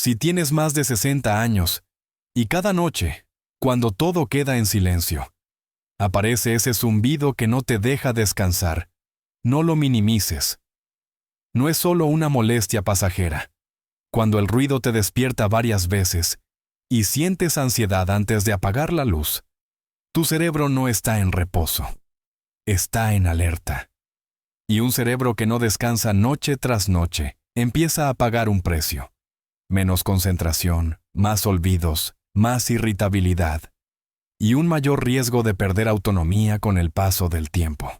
Si tienes más de 60 años, y cada noche, cuando todo queda en silencio, aparece ese zumbido que no te deja descansar, no lo minimices. No es solo una molestia pasajera. Cuando el ruido te despierta varias veces y sientes ansiedad antes de apagar la luz, tu cerebro no está en reposo, está en alerta. Y un cerebro que no descansa noche tras noche empieza a pagar un precio. Menos concentración, más olvidos, más irritabilidad y un mayor riesgo de perder autonomía con el paso del tiempo.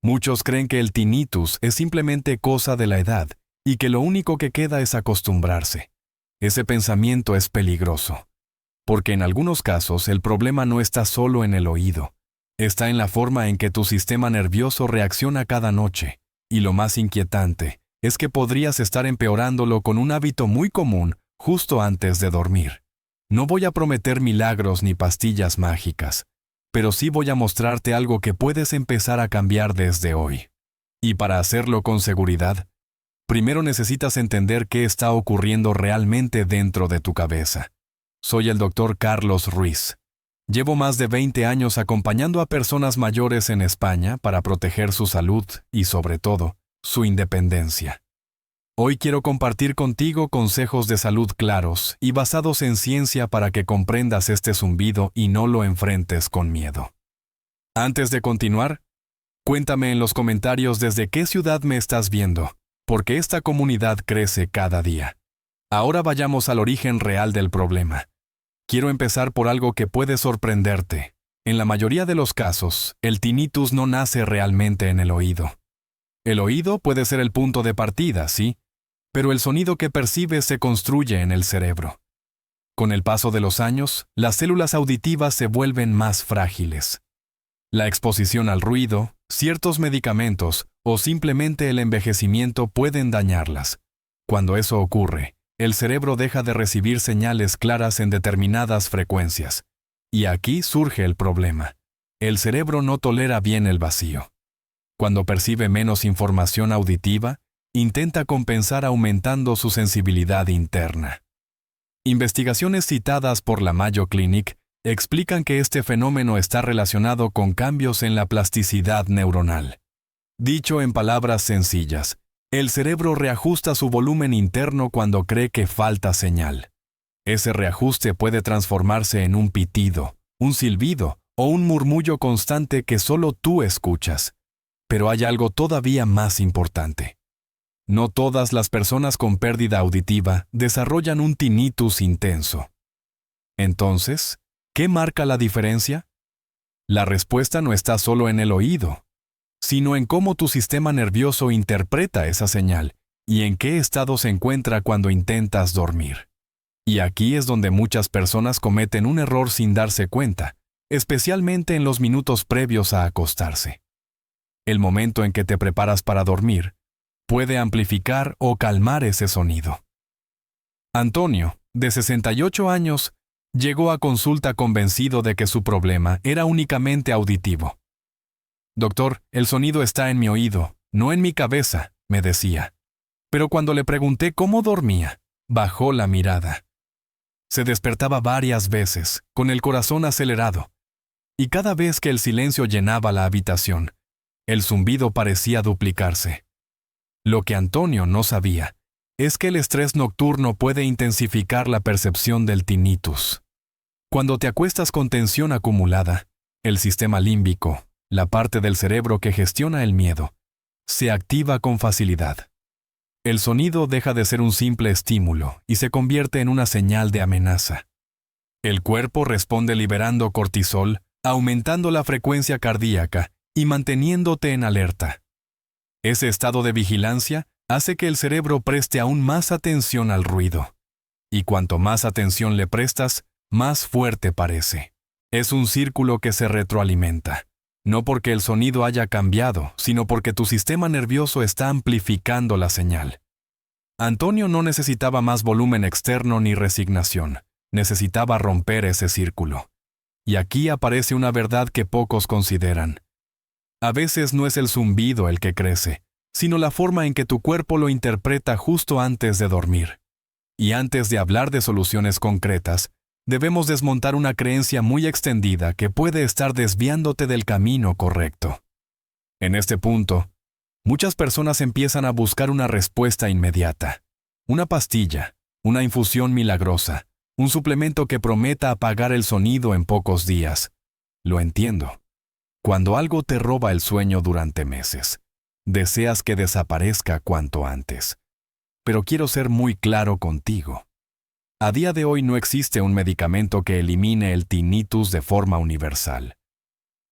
Muchos creen que el tinnitus es simplemente cosa de la edad y que lo único que queda es acostumbrarse. Ese pensamiento es peligroso, porque en algunos casos el problema no está solo en el oído, está en la forma en que tu sistema nervioso reacciona cada noche, y lo más inquietante es que podrías estar empeorándolo con un hábito muy común justo antes de dormir. No voy a prometer milagros ni pastillas mágicas, pero sí voy a mostrarte algo que puedes empezar a cambiar desde hoy. Y para hacerlo con seguridad, primero necesitas entender qué está ocurriendo realmente dentro de tu cabeza. Soy el Dr. Carlos Ruiz. Llevo más de 20 años acompañando a personas mayores en España para proteger su salud y, sobre todo, su independencia. Hoy quiero compartir contigo consejos de salud claros y basados en ciencia para que comprendas este zumbido y no lo enfrentes con miedo. Antes de continuar, cuéntame en los comentarios desde qué ciudad me estás viendo, porque esta comunidad crece cada día. Ahora vayamos al origen real del problema. Quiero empezar por algo que puede sorprenderte. En la mayoría de los casos, el tinnitus no nace realmente en el oído. El oído puede ser el punto de partida, sí, pero el sonido que percibes se construye en el cerebro. Con el paso de los años, las células auditivas se vuelven más frágiles. La exposición al ruido, ciertos medicamentos o simplemente el envejecimiento pueden dañarlas. Cuando eso ocurre, el cerebro deja de recibir señales claras en determinadas frecuencias. Y aquí surge el problema. El cerebro no tolera bien el vacío. Cuando percibe menos información auditiva, intenta compensar aumentando su sensibilidad interna. Investigaciones citadas por la Mayo Clinic explican que este fenómeno está relacionado con cambios en la plasticidad neuronal. Dicho en palabras sencillas, el cerebro reajusta su volumen interno cuando cree que falta señal. Ese reajuste puede transformarse en un pitido, un silbido o un murmullo constante que solo tú escuchas. Pero hay algo todavía más importante. No todas las personas con pérdida auditiva desarrollan un tinnitus intenso. Entonces, ¿qué marca la diferencia? La respuesta no está solo en el oído, sino en cómo tu sistema nervioso interpreta esa señal y en qué estado se encuentra cuando intentas dormir. Y aquí es donde muchas personas cometen un error sin darse cuenta, especialmente en los minutos previos a acostarse. El momento en que te preparas para dormir puede amplificar o calmar ese sonido. Antonio, de 68 años, llegó a consulta convencido de que su problema era únicamente auditivo. «Doctor, el sonido está en mi oído, no en mi cabeza», me decía. Pero cuando le pregunté cómo dormía, bajó la mirada. Se despertaba varias veces, con el corazón acelerado, y cada vez que el silencio llenaba la habitación, el zumbido parecía duplicarse. Lo que Antonio no sabía es que el estrés nocturno puede intensificar la percepción del tinnitus. Cuando te acuestas con tensión acumulada, el sistema límbico, la parte del cerebro que gestiona el miedo, se activa con facilidad. El sonido deja de ser un simple estímulo y se convierte en una señal de amenaza. El cuerpo responde liberando cortisol, aumentando la frecuencia cardíaca y manteniéndote en alerta. Ese estado de vigilancia hace que el cerebro preste aún más atención al ruido. Y cuanto más atención le prestas, más fuerte parece. Es un círculo que se retroalimenta. No porque el sonido haya cambiado, sino porque tu sistema nervioso está amplificando la señal. Antonio no necesitaba más volumen externo ni resignación. Necesitaba romper ese círculo. Y aquí aparece una verdad que pocos consideran. A veces no es el zumbido el que crece, sino la forma en que tu cuerpo lo interpreta justo antes de dormir. Y antes de hablar de soluciones concretas, debemos desmontar una creencia muy extendida que puede estar desviándote del camino correcto. En este punto, muchas personas empiezan a buscar una respuesta inmediata. Una pastilla, una infusión milagrosa, un suplemento que prometa apagar el sonido en pocos días. Lo entiendo. Cuando algo te roba el sueño durante meses, deseas que desaparezca cuanto antes. Pero quiero ser muy claro contigo. A día de hoy no existe un medicamento que elimine el tinnitus de forma universal.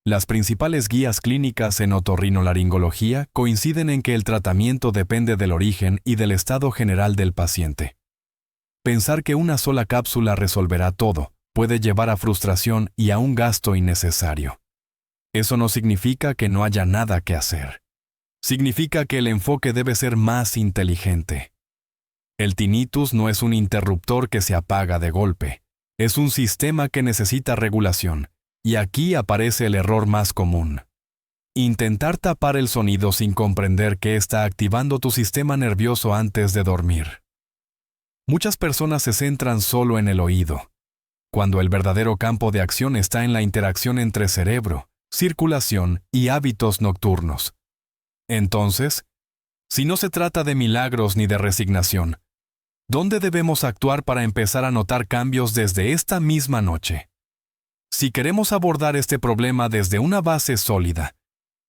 Las principales guías clínicas en otorrinolaringología coinciden en que el tratamiento depende del origen y del estado general del paciente. Pensar que una sola cápsula resolverá todo puede llevar a frustración y a un gasto innecesario. Eso no significa que no haya nada que hacer. Significa que el enfoque debe ser más inteligente. El tinnitus no es un interruptor que se apaga de golpe. Es un sistema que necesita regulación. Y aquí aparece el error más común. Intentar tapar el sonido sin comprender que está activando tu sistema nervioso antes de dormir. Muchas personas se centran solo en el oído, cuando el verdadero campo de acción está en la interacción entre cerebro, circulación y hábitos nocturnos. Entonces, si no se trata de milagros ni de resignación, ¿dónde debemos actuar para empezar a notar cambios desde esta misma noche? Si queremos abordar este problema desde una base sólida,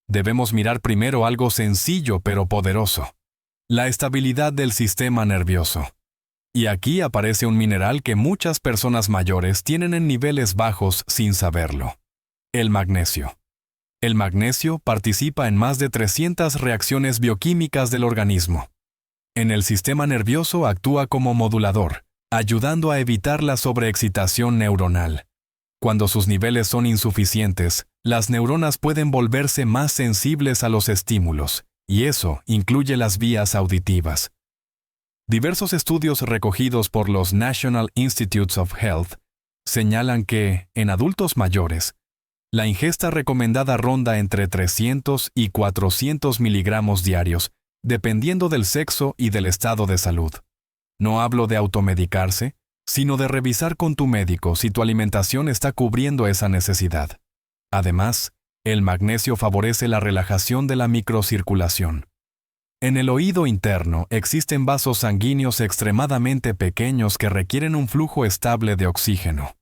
debemos mirar primero algo sencillo pero poderoso: la estabilidad del sistema nervioso. Y aquí aparece un mineral que muchas personas mayores tienen en niveles bajos sin saberlo: el magnesio. El magnesio participa en más de 300 reacciones bioquímicas del organismo. En el sistema nervioso actúa como modulador, ayudando a evitar la sobreexcitación neuronal. Cuando sus niveles son insuficientes, las neuronas pueden volverse más sensibles a los estímulos, y eso incluye las vías auditivas. Diversos estudios recogidos por los National Institutes of Health señalan que, en adultos mayores, la ingesta recomendada ronda entre 300 y 400 miligramos diarios, dependiendo del sexo y del estado de salud. No hablo de automedicarse, sino de revisar con tu médico si tu alimentación está cubriendo esa necesidad. Además, el magnesio favorece la relajación de la microcirculación. En el oído interno existen vasos sanguíneos extremadamente pequeños que requieren un flujo estable de oxígeno.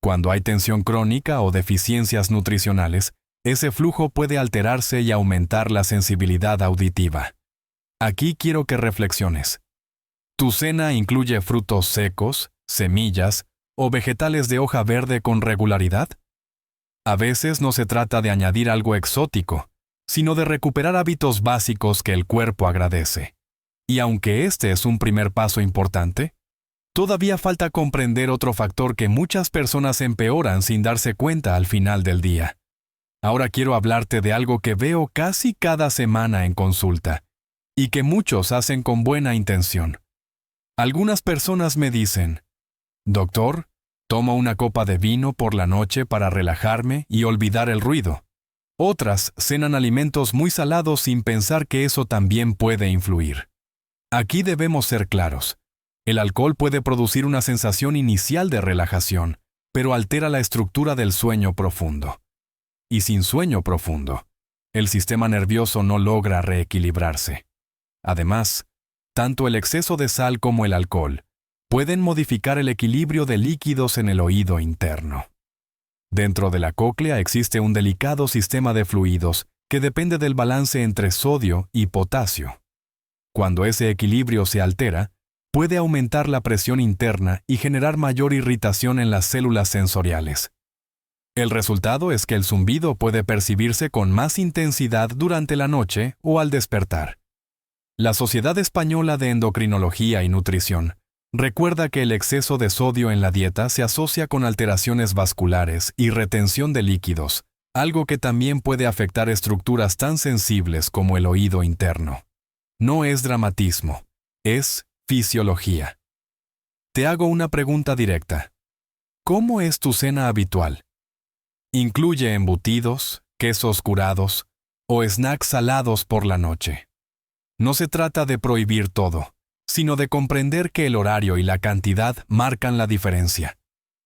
Cuando hay tensión crónica o deficiencias nutricionales, ese flujo puede alterarse y aumentar la sensibilidad auditiva. Aquí quiero que reflexiones. ¿Tu cena incluye frutos secos, semillas o vegetales de hoja verde con regularidad? A veces no se trata de añadir algo exótico, sino de recuperar hábitos básicos que el cuerpo agradece. Y aunque este es un primer paso importante, todavía falta comprender otro factor que muchas personas empeoran sin darse cuenta al final del día. Ahora quiero hablarte de algo que veo casi cada semana en consulta, y que muchos hacen con buena intención. Algunas personas me dicen: «Doctor, tomo una copa de vino por la noche para relajarme y olvidar el ruido». Otras cenan alimentos muy salados sin pensar que eso también puede influir. Aquí debemos ser claros. El alcohol puede producir una sensación inicial de relajación, pero altera la estructura del sueño profundo. Y sin sueño profundo, el sistema nervioso no logra reequilibrarse. Además, tanto el exceso de sal como el alcohol pueden modificar el equilibrio de líquidos en el oído interno. Dentro de la cóclea existe un delicado sistema de fluidos que depende del balance entre sodio y potasio. Cuando ese equilibrio se altera, puede aumentar la presión interna y generar mayor irritación en las células sensoriales. El resultado es que el zumbido puede percibirse con más intensidad durante la noche o al despertar. La Sociedad Española de Endocrinología y Nutrición recuerda que el exceso de sodio en la dieta se asocia con alteraciones vasculares y retención de líquidos, algo que también puede afectar estructuras tan sensibles como el oído interno. No es dramatismo, es fisiología. Te hago una pregunta directa. ¿Cómo es tu cena habitual? ¿Incluye embutidos, quesos curados o snacks salados por la noche? No se trata de prohibir todo, sino de comprender que el horario y la cantidad marcan la diferencia.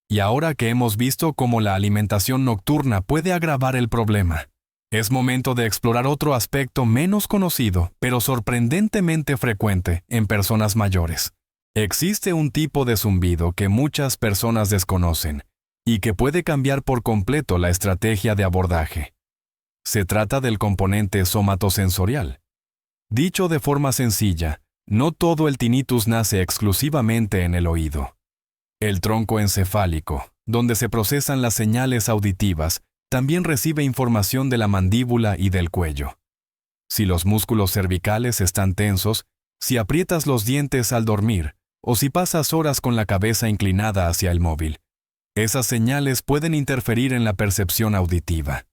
Y ahora que hemos visto cómo la alimentación nocturna puede agravar el problema, es momento de explorar otro aspecto menos conocido, pero sorprendentemente frecuente en personas mayores. Existe un tipo de zumbido que muchas personas desconocen y que puede cambiar por completo la estrategia de abordaje. Se trata del componente somatosensorial. Dicho de forma sencilla, no todo el tinnitus nace exclusivamente en el oído. El tronco encefálico, donde se procesan las señales auditivas, también recibe información de la mandíbula y del cuello. Si los músculos cervicales están tensos, si aprietas los dientes al dormir, o si pasas horas con la cabeza inclinada hacia el móvil, esas señales pueden interferir en la percepción auditiva.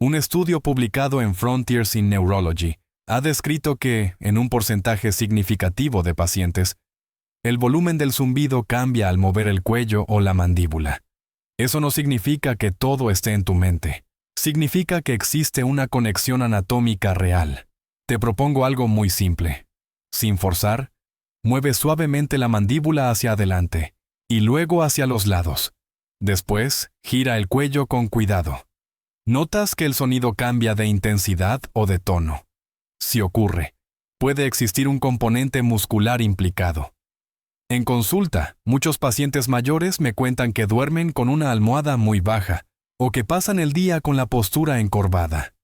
Un estudio publicado en Frontiers in Neurology ha descrito que, en un porcentaje significativo de pacientes, el volumen del zumbido cambia al mover el cuello o la mandíbula. Eso no significa que todo esté en tu mente. Significa que existe una conexión anatómica real. Te propongo algo muy simple. Sin forzar, mueve suavemente la mandíbula hacia adelante y luego hacia los lados. Después, gira el cuello con cuidado. ¿Notas que el sonido cambia de intensidad o de tono? Si ocurre, puede existir un componente muscular implicado. En consulta, muchos pacientes mayores me cuentan que duermen con una almohada muy baja o que pasan el día con la postura encorvada.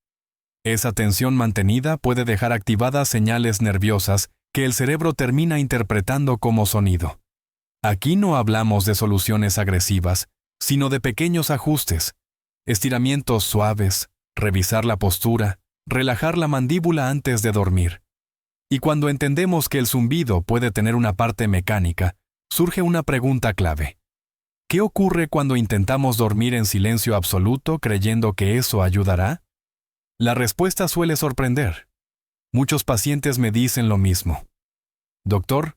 Esa tensión mantenida puede dejar activadas señales nerviosas que el cerebro termina interpretando como sonido. Aquí no hablamos de soluciones agresivas, sino de pequeños ajustes, estiramientos suaves, revisar la postura, relajar la mandíbula antes de dormir. Y cuando entendemos que el zumbido puede tener una parte mecánica, surge una pregunta clave. ¿Qué ocurre cuando intentamos dormir en silencio absoluto creyendo que eso ayudará? La respuesta suele sorprender. Muchos pacientes me dicen lo mismo. Doctor,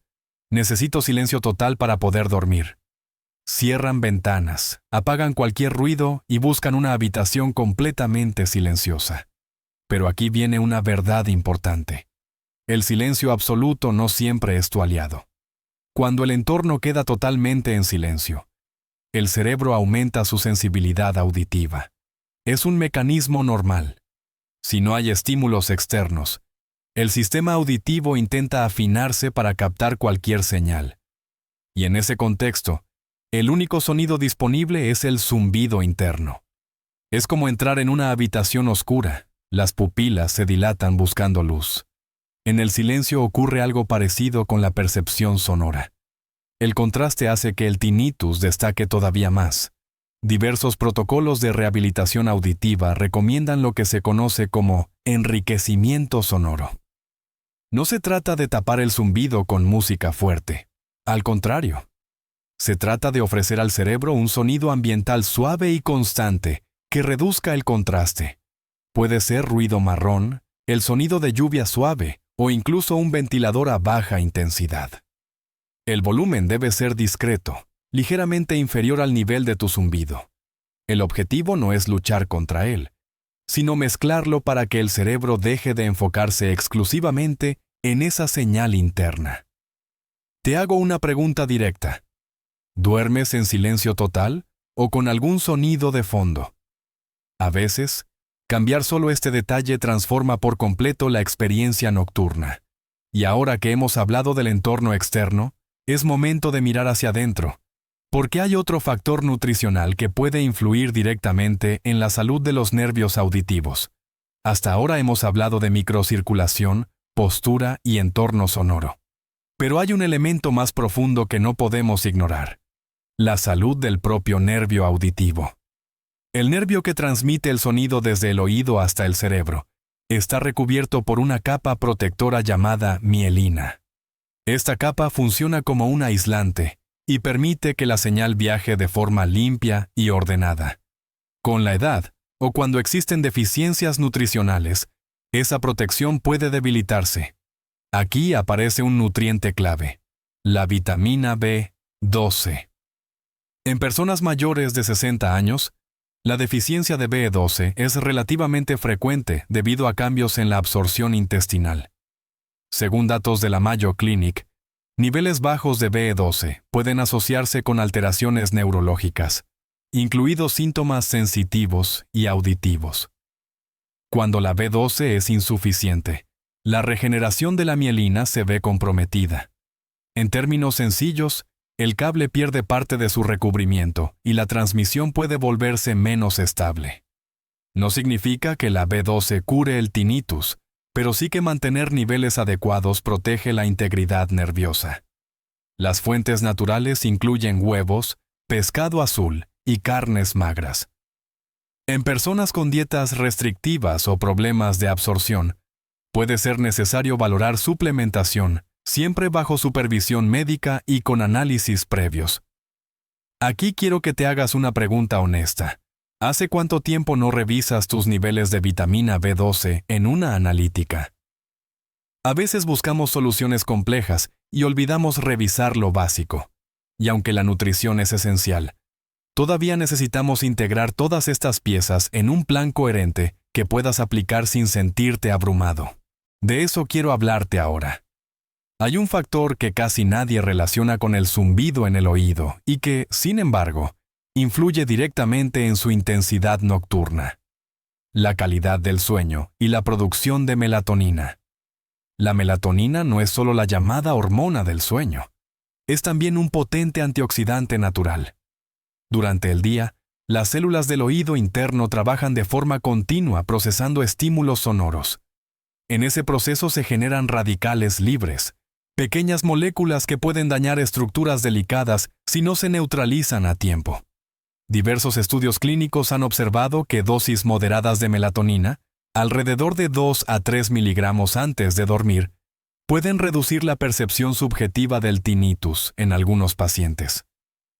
necesito silencio total para poder dormir. Cierran ventanas, apagan cualquier ruido y buscan una habitación completamente silenciosa. Pero aquí viene una verdad importante. El silencio absoluto no siempre es tu aliado. Cuando el entorno queda totalmente en silencio, el cerebro aumenta su sensibilidad auditiva. Es un mecanismo normal. Si no hay estímulos externos, el sistema auditivo intenta afinarse para captar cualquier señal. Y en ese contexto, el único sonido disponible es el zumbido interno. Es como entrar en una habitación oscura. Las pupilas se dilatan buscando luz. En el silencio ocurre algo parecido con la percepción sonora. El contraste hace que el tinnitus destaque todavía más. Diversos protocolos de rehabilitación auditiva recomiendan lo que se conoce como enriquecimiento sonoro. No se trata de tapar el zumbido con música fuerte. Al contrario, se trata de ofrecer al cerebro un sonido ambiental suave y constante que reduzca el contraste. Puede ser ruido marrón, el sonido de lluvia suave o incluso un ventilador a baja intensidad. El volumen debe ser discreto, ligeramente inferior al nivel de tu zumbido. El objetivo no es luchar contra él, sino mezclarlo para que el cerebro deje de enfocarse exclusivamente en esa señal interna. Te hago una pregunta directa. ¿Duermes en silencio total o con algún sonido de fondo? A veces, cambiar solo este detalle transforma por completo la experiencia nocturna. Y ahora que hemos hablado del entorno externo, es momento de mirar hacia adentro, porque hay otro factor nutricional que puede influir directamente en la salud de los nervios auditivos. Hasta ahora hemos hablado de microcirculación, postura y entorno sonoro. Pero hay un elemento más profundo que no podemos ignorar: la salud del propio nervio auditivo. El nervio que transmite el sonido desde el oído hasta el cerebro está recubierto por una capa protectora llamada mielina. Esta capa funciona como un aislante y permite que la señal viaje de forma limpia y ordenada. Con la edad, o cuando existen deficiencias nutricionales, esa protección puede debilitarse. Aquí aparece un nutriente clave: la vitamina B12. En personas mayores de 60 años, la deficiencia de B12 es relativamente frecuente debido a cambios en la absorción intestinal. Según datos de la Mayo Clinic, Niveles bajos de B12 pueden asociarse con alteraciones neurológicas, incluidos síntomas sensitivos y auditivos. Cuando la B12 es insuficiente, la regeneración de la mielina se ve comprometida. En términos sencillos, el cable pierde parte de su recubrimiento y la transmisión puede volverse menos estable. No significa que la B12 cure el tinnitus, pero sí que mantener niveles adecuados protege la integridad nerviosa. Las fuentes naturales incluyen huevos, pescado azul y carnes magras. En personas con dietas restrictivas o problemas de absorción, puede ser necesario valorar suplementación, siempre bajo supervisión médica y con análisis previos. Aquí quiero que te hagas una pregunta honesta. ¿Hace cuánto tiempo no revisas tus niveles de vitamina B12 en una analítica? A veces buscamos soluciones complejas y olvidamos revisar lo básico. Y aunque la nutrición es esencial, todavía necesitamos integrar todas estas piezas en un plan coherente que puedas aplicar sin sentirte abrumado. De eso quiero hablarte ahora. Hay un factor que casi nadie relaciona con el zumbido en el oído y que, sin embargo, influye directamente en su intensidad nocturna: la calidad del sueño y la producción de melatonina. La melatonina no es solo la llamada hormona del sueño, es también un potente antioxidante natural. Durante el día, las células del oído interno trabajan de forma continua procesando estímulos sonoros. En ese proceso se generan radicales libres, pequeñas moléculas que pueden dañar estructuras delicadas si no se neutralizan a tiempo. Diversos estudios clínicos han observado que dosis moderadas de melatonina, alrededor de 2 a 3 miligramos antes de dormir, pueden reducir la percepción subjetiva del tinnitus en algunos pacientes.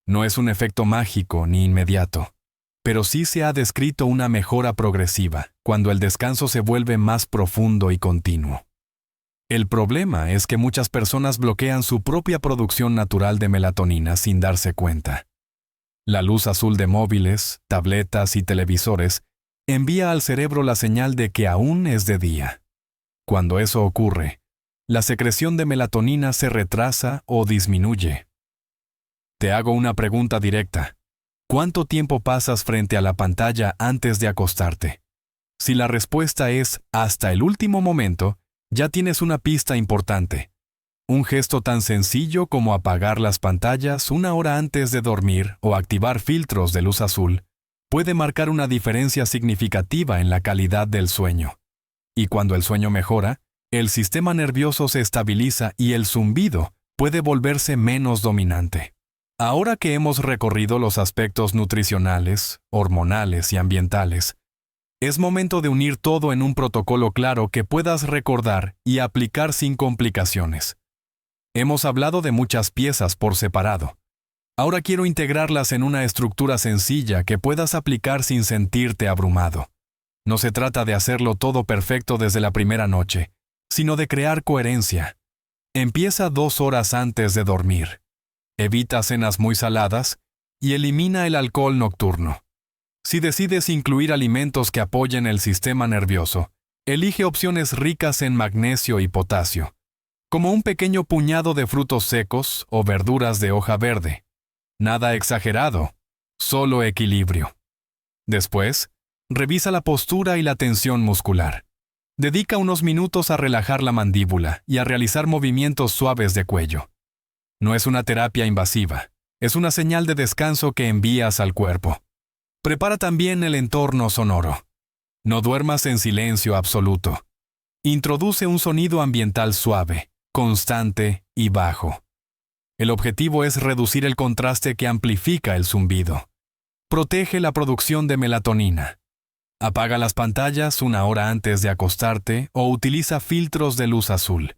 No es un efecto mágico ni inmediato, pero sí se ha descrito una mejora progresiva cuando el descanso se vuelve más profundo y continuo. El problema es que muchas personas bloquean su propia producción natural de melatonina sin darse cuenta. La luz azul de móviles, tabletas y televisores envía al cerebro la señal de que aún es de día. Cuando eso ocurre, la secreción de melatonina se retrasa o disminuye. Te hago una pregunta directa. ¿Cuánto tiempo pasas frente a la pantalla antes de acostarte? Si la respuesta es hasta el último momento, ya tienes una pista importante. Un gesto tan sencillo como apagar las pantallas 1 hora antes de dormir o activar filtros de luz azul puede marcar una diferencia significativa en la calidad del sueño. Y cuando el sueño mejora, el sistema nervioso se estabiliza y el zumbido puede volverse menos dominante. Ahora que hemos recorrido los aspectos nutricionales, hormonales y ambientales, es momento de unir todo en un protocolo claro que puedas recordar y aplicar sin complicaciones. Hemos hablado de muchas piezas por separado. Ahora quiero integrarlas en una estructura sencilla que puedas aplicar sin sentirte abrumado. No se trata de hacerlo todo perfecto desde la primera noche, sino de crear coherencia. Empieza 2 horas antes de dormir. Evita cenas muy saladas y elimina el alcohol nocturno. Si decides incluir alimentos que apoyen el sistema nervioso, elige opciones ricas en magnesio y potasio, como un pequeño puñado de frutos secos o verduras de hoja verde. Nada exagerado, solo equilibrio. Después, revisa la postura y la tensión muscular. Dedica unos minutos a relajar la mandíbula y a realizar movimientos suaves de cuello. No es una terapia invasiva, es una señal de descanso que envías al cuerpo. Prepara también el entorno sonoro. No duermas en silencio absoluto. Introduce un sonido ambiental suave, constante y bajo. El objetivo es reducir el contraste que amplifica el zumbido. Protege la producción de melatonina. Apaga las pantallas 1 hora antes de acostarte o utiliza filtros de luz azul.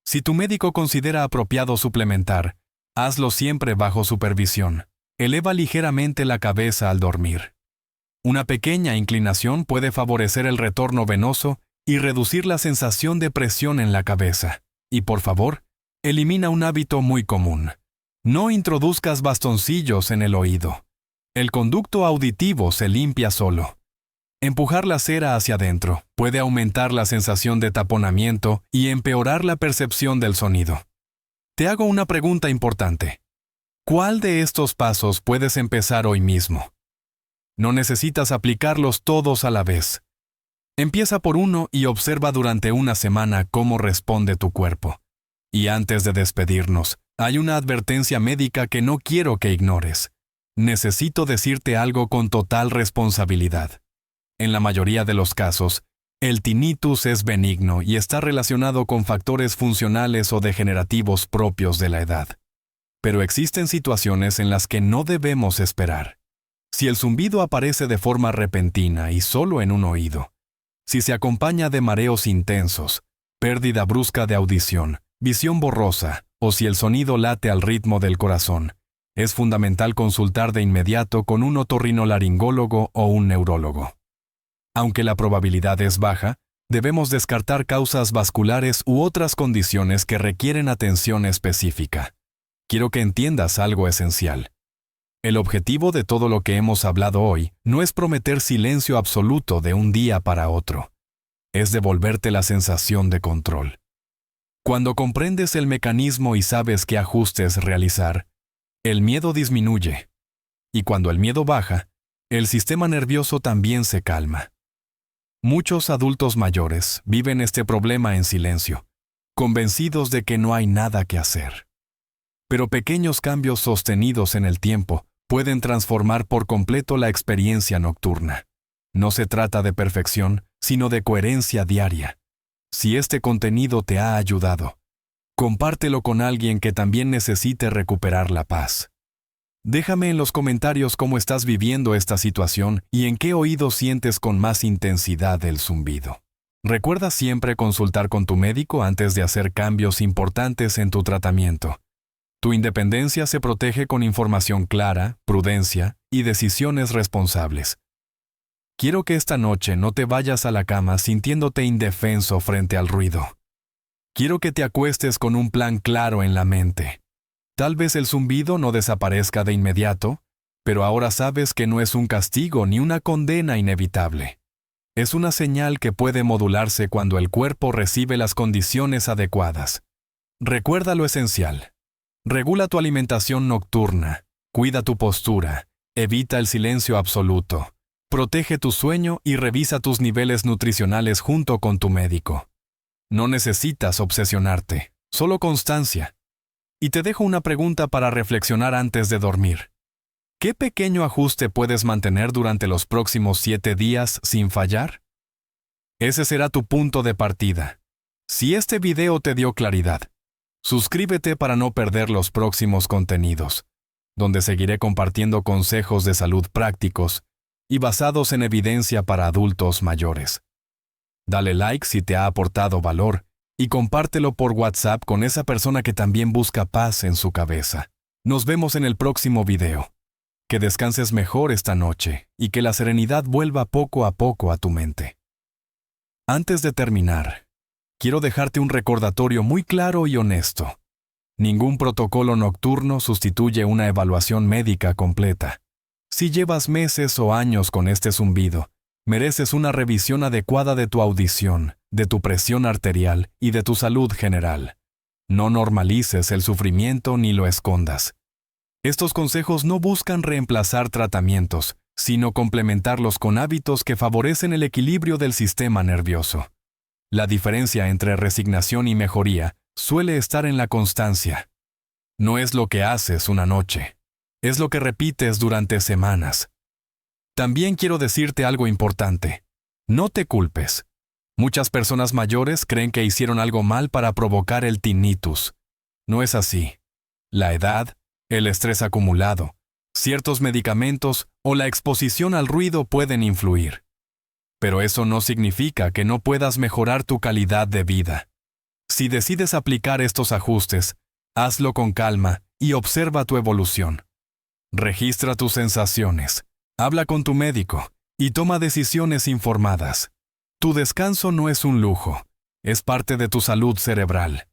Si tu médico considera apropiado suplementar, hazlo siempre bajo supervisión. Eleva ligeramente la cabeza al dormir. Una pequeña inclinación puede favorecer el retorno venoso y reducir la sensación de presión en la cabeza. Y por favor, elimina un hábito muy común. No introduzcas bastoncillos en el oído. El conducto auditivo se limpia solo. Empujar la cera hacia adentro puede aumentar la sensación de taponamiento y empeorar la percepción del sonido. Te hago una pregunta importante. ¿Cuál de estos pasos puedes empezar hoy mismo? No necesitas aplicarlos todos a la vez. Empieza por uno y observa durante una semana cómo responde tu cuerpo. Y antes de despedirnos, hay una advertencia médica que no quiero que ignores. Necesito decirte algo con total responsabilidad. En la mayoría de los casos, el tinnitus es benigno y está relacionado con factores funcionales o degenerativos propios de la edad. Pero existen situaciones en las que no debemos esperar. Si el zumbido aparece de forma repentina y solo en un oído, si se acompaña de mareos intensos, pérdida brusca de audición, visión borrosa, o si el sonido late al ritmo del corazón, es fundamental consultar de inmediato con un otorrinolaringólogo o un neurólogo. Aunque la probabilidad es baja, debemos descartar causas vasculares u otras condiciones que requieren atención específica. Quiero que entiendas algo esencial. El objetivo de todo lo que hemos hablado hoy no es prometer silencio absoluto de un día para otro. Es devolverte la sensación de control. Cuando comprendes el mecanismo y sabes qué ajustes realizar, el miedo disminuye. Y cuando el miedo baja, el sistema nervioso también se calma. Muchos adultos mayores viven este problema en silencio, convencidos de que no hay nada que hacer. Pero pequeños cambios sostenidos en el tiempo pueden transformar por completo la experiencia nocturna. No se trata de perfección, sino de coherencia diaria. Si este contenido te ha ayudado, compártelo con alguien que también necesite recuperar la paz. Déjame en los comentarios cómo estás viviendo esta situación y en qué oído sientes con más intensidad el zumbido. Recuerda siempre consultar con tu médico antes de hacer cambios importantes en tu tratamiento. Tu independencia se protege con información clara, prudencia y decisiones responsables. Quiero que esta noche no te vayas a la cama sintiéndote indefenso frente al ruido. Quiero que te acuestes con un plan claro en la mente. Tal vez el zumbido no desaparezca de inmediato, pero ahora sabes que no es un castigo ni una condena inevitable. Es una señal que puede modularse cuando el cuerpo recibe las condiciones adecuadas. Recuerda lo esencial. Regula tu alimentación nocturna, cuida tu postura, evita el silencio absoluto, protege tu sueño y revisa tus niveles nutricionales junto con tu médico. No necesitas obsesionarte, solo constancia. Y te dejo una pregunta para reflexionar antes de dormir. ¿Qué pequeño ajuste puedes mantener durante los próximos 7 días sin fallar? Ese será tu punto de partida. Si este video te dio claridad, suscríbete para no perder los próximos contenidos, donde seguiré compartiendo consejos de salud prácticos y basados en evidencia para adultos mayores. Dale like si te ha aportado valor y compártelo por WhatsApp con esa persona que también busca paz en su cabeza. Nos vemos en el próximo video. Que descanses mejor esta noche y que la serenidad vuelva poco a poco a tu mente. Antes de terminar, quiero dejarte un recordatorio muy claro y honesto. Ningún protocolo nocturno sustituye una evaluación médica completa. Si llevas meses o años con este zumbido, mereces una revisión adecuada de tu audición, de tu presión arterial y de tu salud general. No normalices el sufrimiento ni lo escondas. Estos consejos no buscan reemplazar tratamientos, sino complementarlos con hábitos que favorecen el equilibrio del sistema nervioso. La diferencia entre resignación y mejoría suele estar en la constancia. No es lo que haces una noche, es lo que repites durante semanas. También quiero decirte algo importante. No te culpes. Muchas personas mayores creen que hicieron algo mal para provocar el tinnitus. No es así. La edad, el estrés acumulado, ciertos medicamentos o la exposición al ruido pueden influir. Pero eso no significa que no puedas mejorar tu calidad de vida. Si decides aplicar estos ajustes, hazlo con calma y observa tu evolución. Registra tus sensaciones, habla con tu médico y toma decisiones informadas. Tu descanso no es un lujo, es parte de tu salud cerebral.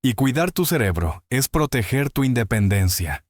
Y cuidar tu cerebro es proteger tu independencia.